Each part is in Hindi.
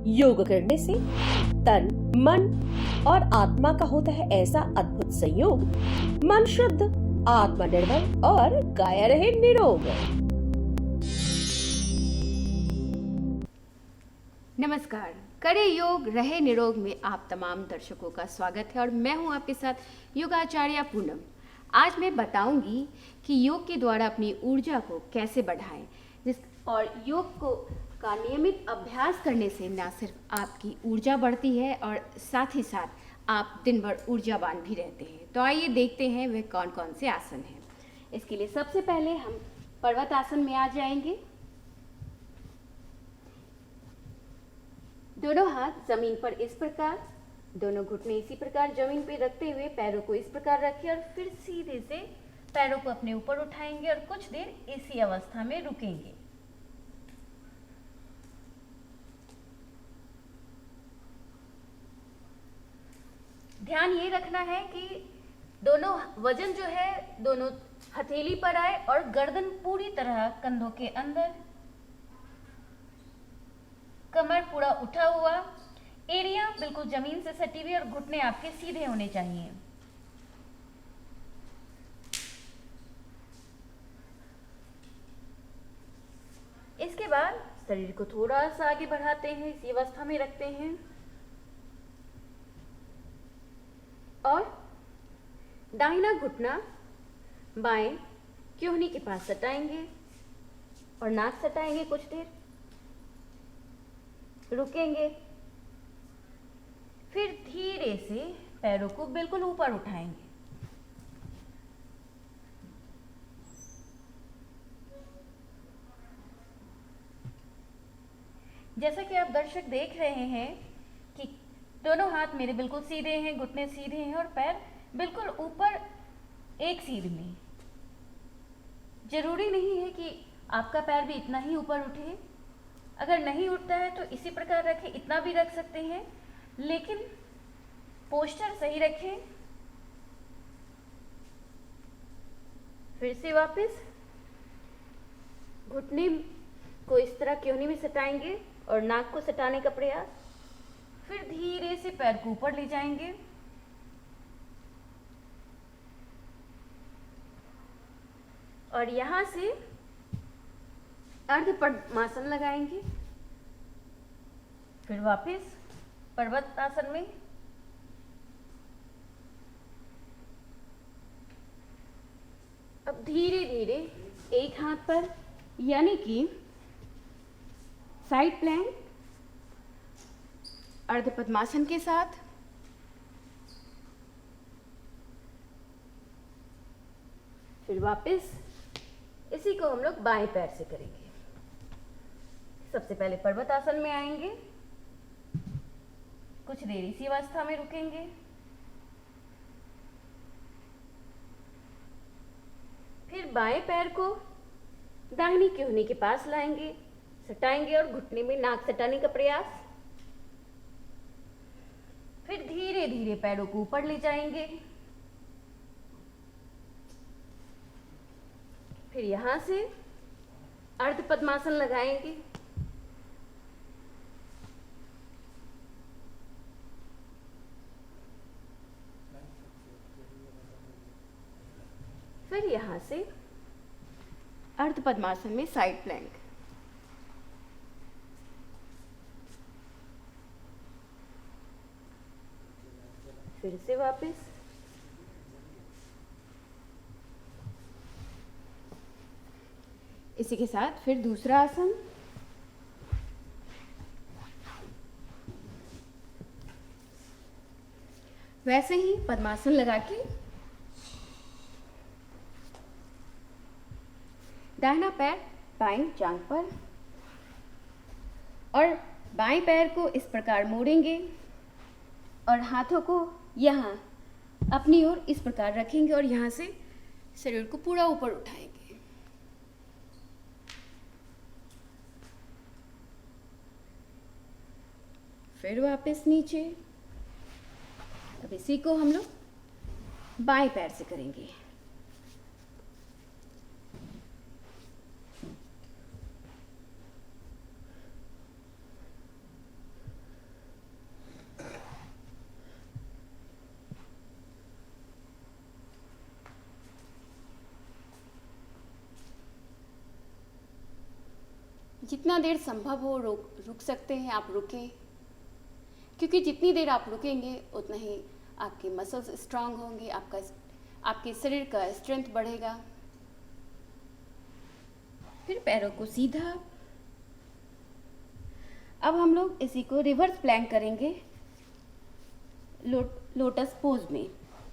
योग करने से तन, मन और आत्मा का होता है ऐसा अद्भुत संयोग, मन शुद्ध, आत्मा निर्मल और काया रहे निरोग। नमस्कार, करे योग रहे निरोग में आप तमाम दर्शकों का स्वागत है और मैं हूं आपके साथ योगाचार्य पूनम। आज मैं बताऊंगी कि योग के द्वारा अपनी ऊर्जा को कैसे बढ़ाएं और योग को का नियमित अभ्यास करने से न सिर्फ आपकी ऊर्जा बढ़ती है और साथ ही साथ आप दिन भर ऊर्जावान भी रहते हैं। तो आइए देखते हैं वे कौन कौन से आसन हैं। इसके लिए सबसे पहले हम पर्वत आसन में आ जाएंगे। दोनों हाथ जमीन पर इस प्रकार, दोनों घुटने इसी प्रकार जमीन पर रखते हुए पैरों को इस प्रकार रखें और फिर सीधे से पैरों को अपने ऊपर उठाएंगे और कुछ देर इसी अवस्था में रुकेंगे। ध्यान ये रखना है कि दोनों वजन जो है दोनों हथेली पर आए और गर्दन पूरी तरह कंधों के अंदर, कमर पूरा उठा हुआ, एड़ियां बिल्कुल जमीन से सटी हुई और घुटने आपके सीधे होने चाहिए। इसके बाद शरीर को थोड़ा सा आगे बढ़ाते हैं, इसी अवस्था में रखते हैं और दाहिना घुटना बाएं क्योहनी के पास सटाएंगे और नाक सटाएंगे, कुछ देर रुकेंगे, फिर धीरे से पैरों को बिल्कुल ऊपर उठाएंगे। जैसा कि आप दर्शक देख रहे हैं कि दोनों हाथ मेरे बिल्कुल सीधे हैं, घुटने सीधे हैं और पैर बिल्कुल ऊपर एक सीध में। जरूरी नहीं है कि आपका पैर भी इतना ही ऊपर उठे, अगर नहीं उठता है तो इसी प्रकार रखें, इतना भी रख सकते हैं, लेकिन पोस्चर सही रखें। फिर से वापस घुटने को इस तरह क्योहनी में सटाएंगे और नाक को सटाने का प्रयास, फिर धीरे से पैर को ऊपर ले जाएंगे और यहां से अर्ध पद्मासन लगाएंगे। फिर वापस पर्वत आसन में, अब धीरे धीरे एक हाथ पर यानी कि साइड प्लैंक अर्ध पद्मासन के साथ, फिर वापस इसी को हम लोग बाएं पैर से करेंगे। सबसे पहले पर्वत आसन में आएंगे, कुछ देर इसी अवस्था में रुकेंगे, फिर बाएं पैर को दाहिनी क्योहनी के पास लाएंगे, सटाएंगे और घुटने में नाक सटाने का प्रयास, फिर धीरे धीरे पैरों को ऊपर ले जाएंगे, फिर यहां से अर्ध पद्मासन लगाएंगे, फिर यहां से अर्ध पद्मासन में साइड प्लैंक, फिर से वापस इसी के साथ फिर दूसरा आसन, वैसे ही पद्मासन लगा के दाहिना पैर बाएं जांघ पर और बाएं पैर को इस प्रकार मोड़ेंगे और हाथों को यहाँ अपनी ओर इस प्रकार रखेंगे और यहाँ से शरीर को पूरा ऊपर उठाएंगे। फिर वापस नीचे। अब इसी को हम लोग बाएं पैर से करेंगे। जितना देर संभव हो रुक सकते हैं आप रुकें, क्योंकि जितनी देर आप रुकेंगे उतना ही आपके मसल्स स्ट्रांग होंगे, आपके शरीर का स्ट्रेंथ बढ़ेगा। फिर पैरों को सीधा। अब हम लोग इसी को रिवर्स प्लैंक करेंगे लोटस पोज में।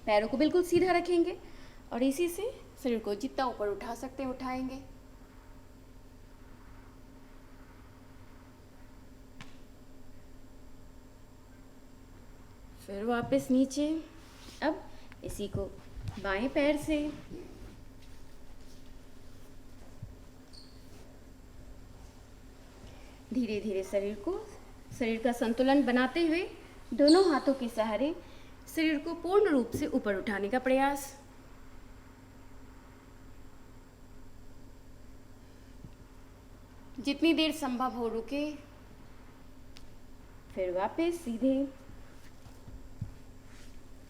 पैरों को बिल्कुल सीधा रखेंगे और इसी से शरीर को जितना ऊपर उठा सकते हैं उठाएंगे। फिर वापस नीचे। अब इसी को बाएं पैर से धीरे धीरे शरीर का संतुलन बनाते हुए दोनों हाथों के सहारे शरीर को पूर्ण रूप से ऊपर उठाने का प्रयास। जितनी देर संभव हो रुके। फिर वापस सीधे।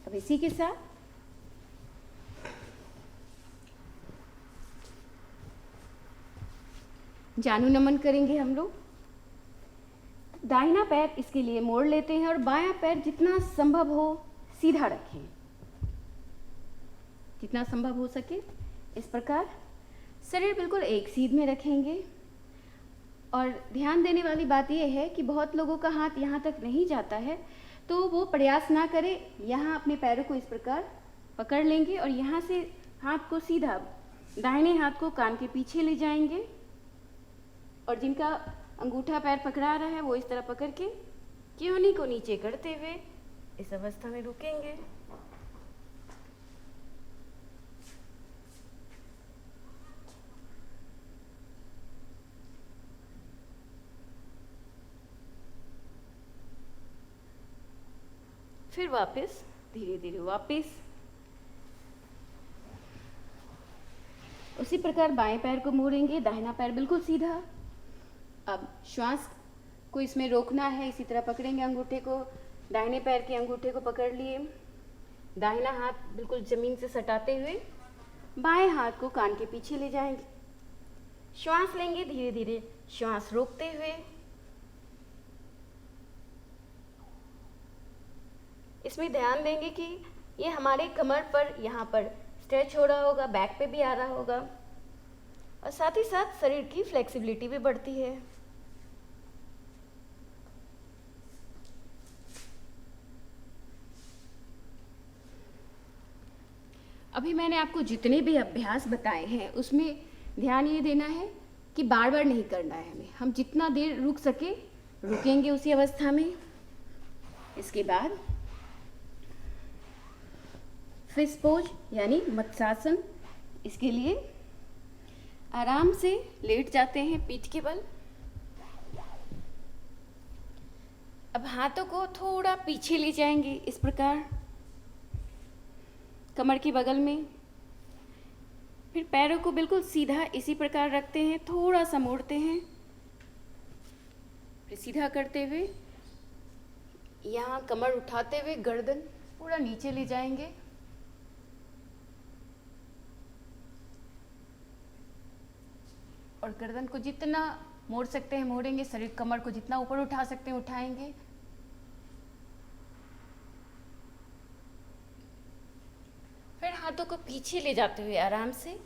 अब इसी के साथ जानू नमन करेंगे हम लोग। दाहिना पैर इसके लिए मोड़ लेते हैं और बायां पैर जितना संभव हो सीधा रखें, जितना संभव हो सके। इस प्रकार शरीर बिल्कुल एक सीध में रखेंगे। और ध्यान देने वाली बात यह है कि बहुत लोगों का हाथ यहाँ तक नहीं जाता है, तो वो प्रयास ना करें। यहाँ अपने पैरों को इस प्रकार पकड़ लेंगे और यहाँ से हाथ को सीधा दाहिने हाथ को कान के पीछे ले जाएंगे और जिनका अंगूठा पैर पकड़ा रहा है वो इस तरह पकड़ के केहनी को नीचे करते हुए इस अवस्था में रुकेंगे। फिर वापस धीरे धीरे वापस उसी प्रकार बाएं पैर को मोड़ेंगे, दाहिना पैर बिल्कुल सीधा। अब श्वास को इसमें रोकना है, इसी तरह पकड़ेंगे अंगूठे को, दाहिने पैर के अंगूठे को पकड़ लिए, दाहिना हाथ बिल्कुल जमीन से सटाते हुए बाएं हाथ को कान के पीछे ले जाएंगे। श्वास लेंगे धीरे धीरे, श्वास रोकते हुए। इसमें ध्यान देंगे कि ये हमारे कमर पर यहाँ पर स्ट्रेच हो रहा होगा, बैक पे भी आ रहा होगा और साथ ही साथ शरीर की फ्लेक्सिबिलिटी भी बढ़ती है। अभी मैंने आपको जितने भी अभ्यास बताए हैं उसमें ध्यान ये देना है कि बार बार नहीं करना है हम जितना देर रुक सके रुकेंगे उसी अवस्था में। इसके बाद फिश पोज यानी मत्स्यासन। इसके लिए आराम से लेट जाते हैं पीठ के बल। अब हाथों को थोड़ा पीछे ले जाएंगे इस प्रकार कमर के बगल में। फिर पैरों को बिल्कुल सीधा इसी प्रकार रखते हैं, थोड़ा सा मोड़ते हैं, फिर सीधा करते हुए यहाँ कमर उठाते हुए गर्दन पूरा नीचे ले जाएंगे। और गर्दन को जितना मोड़ सकते हैं मोड़ेंगे, शरीर कमर को जितना ऊपर उठा सकते हैं उठाएंगे। फिर हाथों को पीछे ले जाते हुए आराम से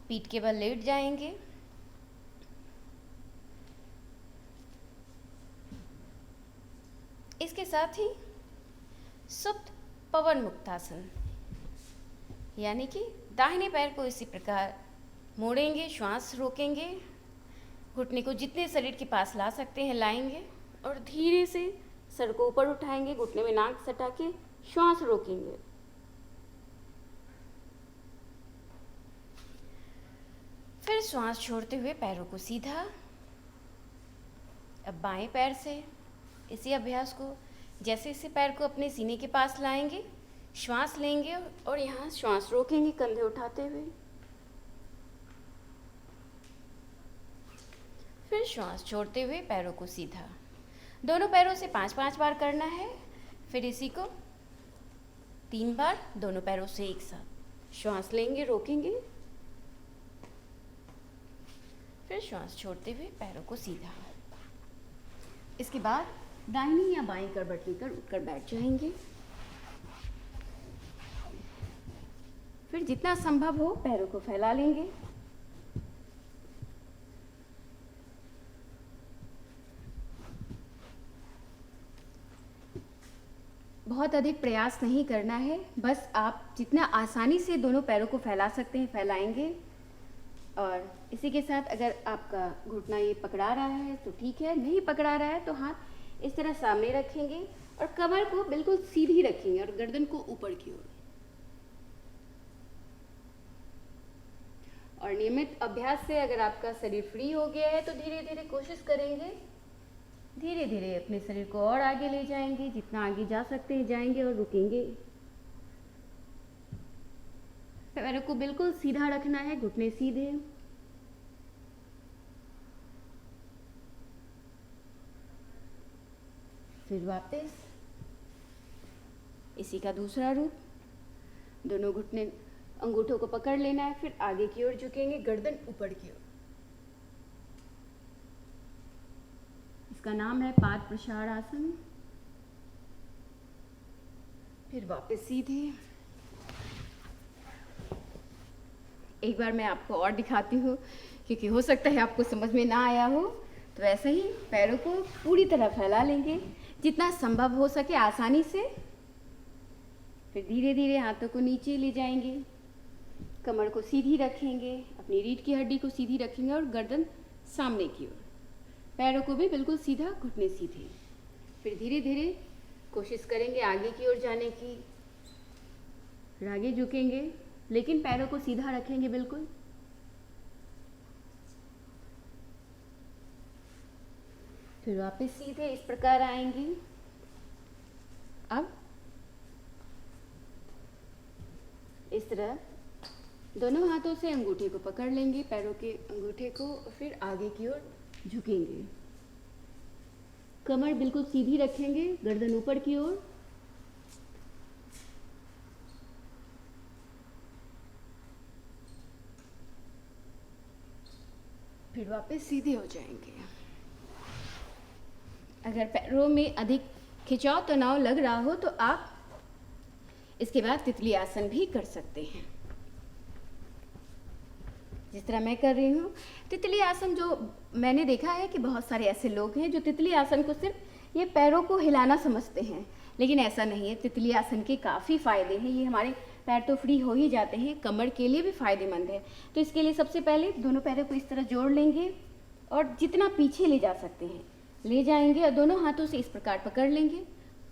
पीठ के बल लेट जाएंगे। इसके साथ ही सुप्त पवन मुक्तासन यानी कि दाहिने पैर को इसी प्रकार मोड़ेंगे, श्वास रोकेंगे, घुटने को जितने शरीर के पास ला सकते हैं लाएंगे और धीरे से सर को ऊपर उठाएंगे, घुटने में नाक सटा के श्वास रोकेंगे। फिर श्वास छोड़ते हुए पैरों को सीधा। अब बाएं पैर से इसी अभ्यास को जैसे इसी पैर को अपने सीने के पास लाएंगे, श्वास लेंगे और यहाँ श्वास रोकेंगे कंधे उठाते हुए। फिर श्वास छोड़ते हुए पैरों को सीधा। दोनों पैरों से 5-5 बार करना है। फिर इसी को 3 बार दोनों पैरों से एक साथ। श्वास लेंगे, रोकेंगे, फिर श्वास छोड़ते हुए पैरों को सीधा। इसके बाद दाहिनी या बाईं करवट लेकर उठकर बैठ जाएंगे। फिर जितना संभव हो पैरों को फैला लेंगे। बहुत अधिक प्रयास नहीं करना है, बस आप जितना आसानी से दोनों पैरों को फैला सकते हैं फैलाएंगे। और इसी के साथ अगर आपका घुटना ये पकड़ा रहा है तो ठीक है, नहीं पकड़ा रहा है तो हाथ इस तरह सामने रखेंगे और कमर को बिल्कुल सीधी रखेंगे और गर्दन को ऊपर की ओर। और नियमित अभ्यास से अगर आपका शरीर फ्री हो गया है तो धीरे धीरे कोशिश करेंगे, धीरे धीरे अपने शरीर को और आगे ले जाएंगे। जितना आगे जा सकते हैं जाएंगे और रुकेंगे। पैरों को बिल्कुल सीधा रखना है, घुटने सीधे। फिर वापस इसी का दूसरा रूप, दोनों घुटने अंगूठों को पकड़ लेना है, फिर आगे की ओर झुकेंगे, गर्दन ऊपर की ओर। इसका नाम है पाद प्रसार आसन। फिर वापस सीधे। एक बार मैं आपको और दिखाती हूँ क्योंकि हो सकता है आपको समझ में ना आया हो। तो ऐसे ही पैरों को पूरी तरह फैला लेंगे जितना संभव हो सके आसानी से। फिर धीरे धीरे हाथों को नीचे ले जाएंगे, कमर को सीधी रखेंगे, अपनी रीढ़ की हड्डी को सीधी रखेंगे और गर्दन सामने की ओर। पैरों को भी बिल्कुल सीधा, घुटने सीधे। फिर धीरे धीरे कोशिश करेंगे आगे की ओर जाने की। फिर आगे झुकेंगे लेकिन पैरों को सीधा रखेंगे बिल्कुल। फिर वापस सीधे इस प्रकार आएंगे। अब इस तरह दोनों हाथों से अंगूठे को पकड़ लेंगे, पैरों के अंगूठे को, फिर आगे की ओर झुकेंगे। कमर बिल्कुल सीधी रखेंगे, गर्दन ऊपर की ओर। फिर वापस सीधे हो जाएंगे। अगर पैरों में अधिक खिंचाव तनाव लग रहा हो तो आप इसके बाद तितली आसन भी कर सकते हैं, जिस तरह मैं कर रही हूँ। तितली आसन जो मैंने देखा है कि बहुत सारे ऐसे लोग हैं जो तितली आसन को सिर्फ ये पैरों को हिलाना समझते हैं, लेकिन ऐसा नहीं है। तितली आसन के काफ़ी फ़ायदे हैं। ये हमारे पैर तो फ्री हो ही जाते हैं, कमर के लिए भी फ़ायदेमंद है। तो इसके लिए सबसे पहले दोनों पैरों को इस तरह जोड़ लेंगे और जितना पीछे ले जा सकते हैं ले जाएंगे और दोनों हाथों से इस प्रकार पकड़ लेंगे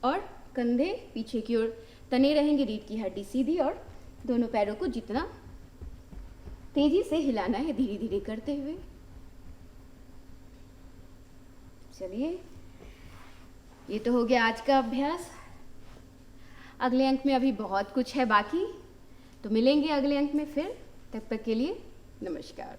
और कंधे पीछे की ओर तने रहेंगे, रीढ़ की हड्डी सीधी, और दोनों पैरों को जितना तेजी से हिलाना है धीरे धीरे करते हुए। चलिए, ये तो हो गया आज का अभ्यास। अगले अंक में अभी बहुत कुछ है बाकी, तो मिलेंगे अगले अंक में फिर। तब तक के लिए नमस्कार।